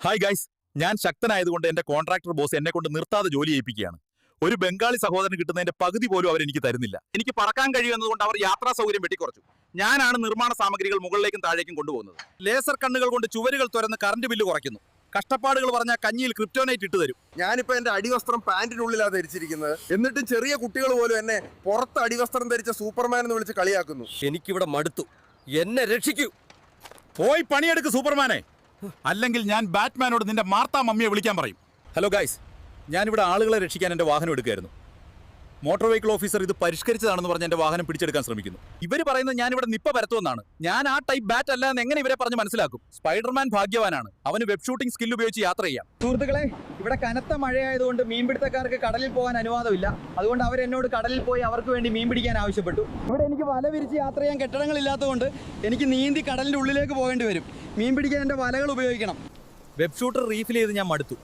Hi guys, ഞാൻ ശക്തനായതുകൊണ്ട് എന്റെ contractor boss എന്നെ കൊണ്ട് നിർത്താതെ ജോലി ചെയ്യിപ്പിക്കുകയാണ്. ഒരു ബംഗാളി സഹോദരന് കിട്ടുന്നതിന്റെ പകുതി പോലും അവർ എനിക്ക് തരുന്നില്ല. എനിക്ക് പറക്കാൻ കഴിയുമെന്നതുകൊണ്ട് അവർ യാത്രാ സൗകര്യം വെട്ടിക്കുറച്ചു. ഞാനാണ് നിർമ്മാണ സാമഗ്രികൾ മുകളിലേക്കും താഴേക്കും കൊണ്ടുപോകുന്നത്. ലേസർ കണ്ണുകൾ കൊണ്ട് ചുവരുകൾ തുറന്ന് കറണ്ട് ബില്ല് കുറയ്ക്കുന്നു. കഷ്ടപ്പാടുകൾ പറഞ്ഞ കഞ്ഞിയിൽ ക്രിപ്റ്റോനൈറ്റ് ഇട്ട് തരും. ഞാനിപ്പോ എന്റെ അടിവസ്ത്രം പാന്റിനുള്ളിലാണ് ധരിച്ചിരിക്കുന്നത്. എന്നിട്ടും ചെറിയ കുട്ടികൾ പോലും എന്നെ പുറത്ത് അടിവസ്ത്രം ധരിച്ച സൂപ്പർമാൻ എന്ന് വിളിച്ച് കളിയാക്കുന്നു. എനിക്കിവിടെ മടുത്തു, എന്നെ രക്ഷിക്കൂ. പോയി പണിയെടുക്ക് സൂപ്പർമാനെ, അല്ലെങ്കിൽ ഞാൻ ബാറ്റ്മാനോട് നിന്റെ മാർത്താ മമ്മിയെ വിളിക്കാൻ പറയും. ഹലോ ഗൈസ്, ഞാനിവിടെ ആളുകളെ രക്ഷിക്കാൻ എന്റെ വാഹനം എടുക്കുകയായിരുന്നു. മോട്ടോർ വെഹിക്കിൾ ഓഫീസർ ഇത് പരിഷ്കരിച്ചതാണെന്ന് പറഞ്ഞ് എന്റെ വാഹനം പിടിച്ചെടുക്കാൻ ശ്രമിക്കുന്നു. ഇവർ പറയുന്നത് ഞാൻ ഇവിടെ നിപ്പ പരത്തുമെന്നാണ്. ഞാൻ ആ ടൈപ്പ് ബാറ്റ് അല്ല എന്ന് എങ്ങനെ ഇവരെ പറഞ്ഞ് മനസ്സിലാക്കും? സ്പൈഡർമാൻ ഭാഗ്യവാനാണ്, അവന് വെബ് ഷൂട്ടിംഗ് സ്കിൽ ഉപയോഗിച്ച് യാത്ര ചെയ്യാം. സുഹൃത്തുക്കളെ, ഇവിടെ കനത്ത മഴയായതുകൊണ്ട് മീൻപിടുത്തക്കാർക്ക് കടലിൽ പോകാൻ അനുവാദമില്ല. അതുകൊണ്ട് അവരെന്നോട് കടലിൽ പോയി അവർക്ക് വേണ്ടി മീൻ പിടിക്കാൻ ആവശ്യപ്പെട്ടു. ഇവിടെ എനിക്ക് വല വിരിച്ച് യാത്ര ചെയ്യാൻ കെട്ടിടങ്ങളില്ലാത്തതുകൊണ്ട് എനിക്ക് നീന്തി കടലിൻ്റെ ഉള്ളിലേക്ക് പോകേണ്ടി വരും. മീൻ പിടിക്കാൻ എൻ്റെ വലകൾ ഉപയോഗിക്കണം. വെബ് ഷൂട്ടർ റീഫിൽ ചെയ്ത് ഞാൻ മടുത്തു.